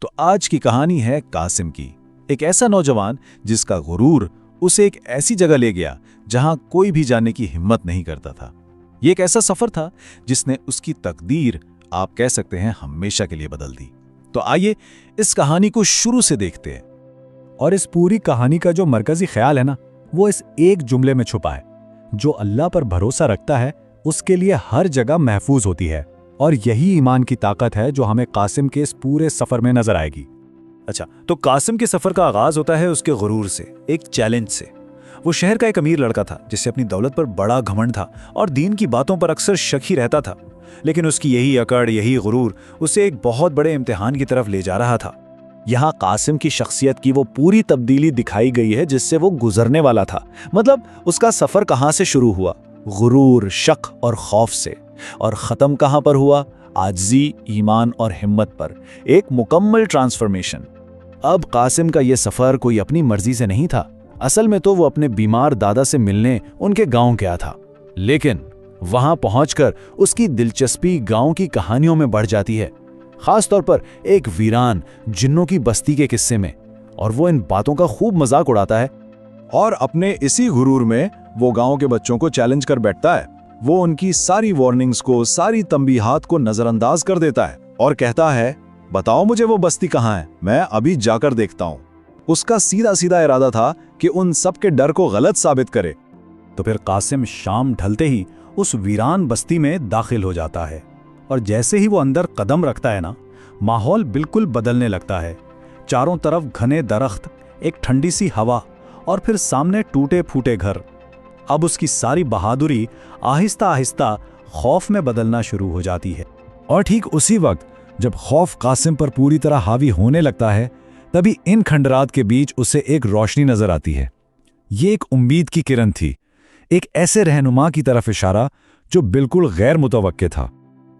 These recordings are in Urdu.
تو آج کی کہانی ہے قاسم کی، ایک ایسا نوجوان جس کا غرور اسے ایک ایسی جگہ لے گیا جہاں کوئی بھی جانے کی ہمت نہیں کرتا تھا۔ یہ ایک ایسا سفر تھا جس نے اس کی تقدیر آپ کہہ سکتے ہیں ہمیشہ کے لیے بدل دی۔ تو آئیے اس کہانی کو شروع سے دیکھتے ہیں۔ اور اس پوری کہانی کا جو مرکزی خیال ہے نا، وہ اس ایک جملے میں چھپا ہے: جو اللہ پر بھروسہ رکھتا ہے اس کے لیے ہر جگہ محفوظ ہوتی ہے۔ اور یہی ایمان کی طاقت ہے جو ہمیں قاسم کے اس پورے سفر میں نظر آئے گی۔ اچھا، تو قاسم کے سفر کا آغاز ہوتا ہے اس کے غرور سے، ایک چیلنج سے۔ وہ شہر کا ایک امیر لڑکا تھا جسے اپنی دولت پر بڑا گھمنڈ تھا اور دین کی باتوں پر اکثر شک ہی رہتا تھا، لیکن اس کی یہی اکڑ، یہی غرور اسے ایک بہت بڑے امتحان کی طرف لے جا رہا تھا۔ یہاں قاسم کی شخصیت کی وہ پوری تبدیلی دکھائی گئی ہے جس سے وہ گزرنے والا تھا۔ مطلب اس کا سفر کہاں سے شروع ہوا؟ غرور، شک اور خوف سے، اور ختم کہاں پر ہوا؟ عاجزی، ایمان اور ہمت پر، ایک مکمل ٹرانسفارمیشن۔ اب قاسم کا یہ سفر کوئی اپنی مرضی سے نہیں تھا، اصل میں تو وہ اپنے بیمار دادا سے ملنے ان کے گاؤں گیا تھا، لیکن وہاں پہنچ کر اس کی دلچسپی گاؤں کی کہانیوں میں بڑھ جاتی ہے، خاص طور پر ایک ویران جنوں کی بستی کے قصے میں، اور وہ ان باتوں کا خوب مذاق اڑاتا ہے۔ اور اپنے اسی غرور میں وہ گاؤں کے بچوں کو چیلنج کر بیٹھتا ہے۔ وہ ان کی ساری وارننگز کو، ساری تنبیہات کو نظر انداز کر دیتا ہے اور کہتا ہے، بتاؤ مجھے وہ بستی کہاں ہے، میں ابھی جا کر دیکھتا ہوں۔ اس کا سیدھا سیدھا ارادہ تھا کہ ان سب کے ڈر کو غلط ثابت کرے۔ تو پھر قاسم شام ڈھلتے ہی اس ویران بستی میں داخل ہو جاتا ہے، اور جیسے ہی وہ اندر قدم رکھتا ہے نا، ماحول بالکل بدلنے لگتا ہے۔ چاروں طرف گھنے درخت، ایک ٹھنڈی سی ہوا، اور پھر سامنے ٹوٹے پھوٹے گھر۔ اب اس کی ساری بہادری آہستہ آہستہ خوف میں بدلنا شروع ہو جاتی ہے۔ اور ٹھیک اسی وقت جب خوف قاسم پر پوری طرح حاوی ہونے لگتا ہے، تبھی ان کھنڈرات کے بیچ اسے ایک روشنی نظر آتی ہے۔ یہ ایک امید کی کرن تھی، ایک ایسے رہنما کی طرف اشارہ جو بالکل غیر متوقع تھا۔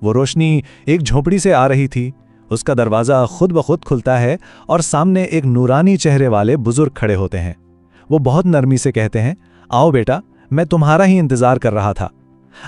وہ روشنی ایک جھونپڑی سے آ رہی تھی۔ اس کا دروازہ خود بخود کھلتا ہے اور سامنے ایک نورانی چہرے والے بزرگ کھڑے ہوتے ہیں۔ وہ بہت نرمی سے کہتے ہیں، آؤ بیٹا، میں تمہارا ہی انتظار کر رہا تھا۔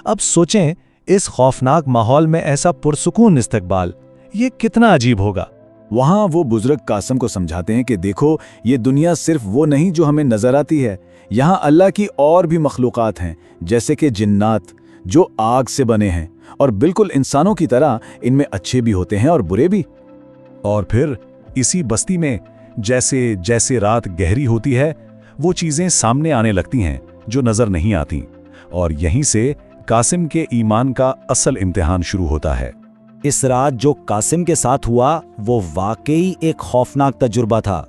اب سوچیں، اس خوفناک ماحول میں ایسا پرسکون استقبال، یہ کتنا عجیب ہوگا۔ وہاں وہ بزرگ قاسم کو سمجھاتے ہیں کہ دیکھو، یہ دنیا صرف وہ نہیں جو ہمیں نظر آتی ہے، یہاں اللہ کی اور بھی مخلوقات ہیں، جیسے کہ جنات جو آگ سے بنے ہیں، اور بالکل انسانوں کی طرح ان میں اچھے بھی ہوتے ہیں اور برے بھی۔ اور پھر اسی بستی میں جیسے جیسے رات گہری ہوتی ہے، وہ چیزیں سامنے آنے لگتی ہیں جو نظر نہیں آتی، اور یہیں سے قاسم کے ایمان کا اصل امتحان شروع ہوتا ہے۔ اس رات جو قاسم کے ساتھ ہوا وہ واقعی ایک خوفناک تجربہ تھا۔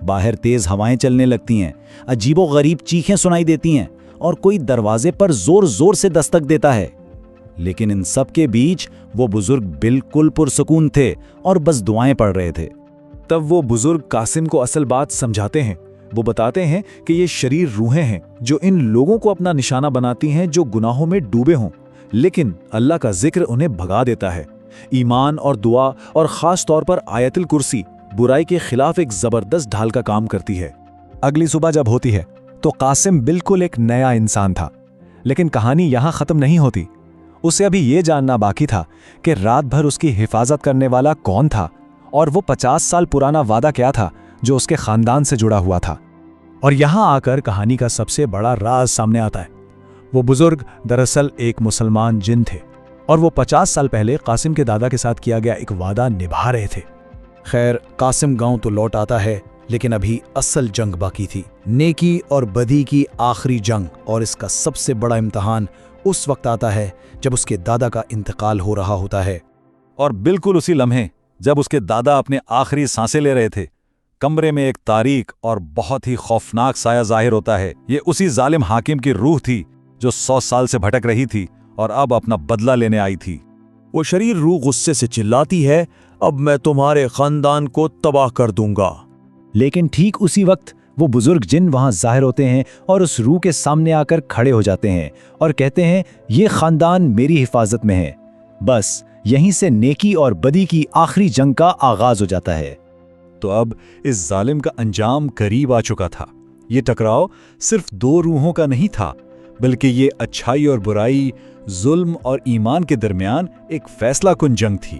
باہر تیز ہوائیں چلنے لگتی ہیں، عجیب و غریب چیخیں سنائی دیتی ہیں، اور کوئی دروازے پر زور زور سے دستک دیتا ہے، لیکن ان سب کے بیچ وہ بزرگ بالکل پرسکون تھے اور بس دعائیں پڑھ رہے تھے۔ تب وہ بزرگ قاسم کو اصل بات سمجھاتے ہیں۔ وہ بتاتے ہیں کہ یہ شریر روحیں ہیں جو ان لوگوں کو اپنا نشانہ بناتی ہیں جو گناہوں میں ڈوبے ہوں، لیکن اللہ کا ذکر انہیں بھگا دیتا ہے۔ ایمان اور دعا، اور خاص طور پر آیت الکرسی، برائی کے خلاف ایک زبردست ڈھال کا کام کرتی ہے۔ اگلی صبح جب ہوتی ہے تو قاسم بالکل ایک نیا انسان تھا، لیکن کہانی یہاں ختم نہیں ہوتی۔ اسے ابھی یہ جاننا باقی تھا کہ رات بھر اس کی حفاظت کرنے والا کون تھا، اور وہ 50 سال پرانا وعدہ کیا تھا جو اس کے خاندان سے جڑا ہوا تھا۔ اور یہاں آ کر کہانی کا سب سے بڑا راز سامنے آتا ہے۔ وہ بزرگ دراصل ایک مسلمان جن تھے، اور وہ 50 سال پہلے قاسم کے دادا کے ساتھ کیا گیا ایک وعدہ نبھا رہے تھے۔ خیر، قاسم گاؤں تو لوٹ آتا ہے، لیکن ابھی اصل جنگ باقی تھی، نیکی اور بدی کی آخری جنگ، اور اس کا سب سے بڑا امتحان اس وقت آتا ہے جب اس کے دادا کا انتقال ہو رہا ہوتا ہے۔ اور بالکل اسی لمحے جب اس کے دادا اپنے آخری سانسیں لے رہے تھے، کمرے میں ایک تاریک اور بہت ہی خوفناک سایہ ظاہر ہوتا ہے۔ یہ اسی ظالم حاکم کی روح تھی جو 100 سال سے بھٹک رہی تھی اور اب اپنا بدلہ لینے آئی تھی۔ وہ شریر روح غصے سے چلاتی ہے، اب میں تمہارے خاندان کو تباہ کر دوں گا۔ لیکن ٹھیک اسی وقت وہ بزرگ جن وہاں ظاہر ہوتے ہیں اور اس روح کے سامنے آ کر کھڑے ہو جاتے ہیں اور کہتے ہیں، یہ خاندان میری حفاظت میں ہے۔ بس یہیں سے نیکی اور بدی کی آخری جنگ کا آغاز ہو جاتا ہے۔ تو اب اس ظالم کا انجام قریب آ چکا تھا۔ یہ ٹکراؤ صرف دو روحوں کا نہیں تھا، بلکہ یہ اچھائی اور برائی، ظلم اور ایمان کے درمیان ایک فیصلہ کن جنگ تھی۔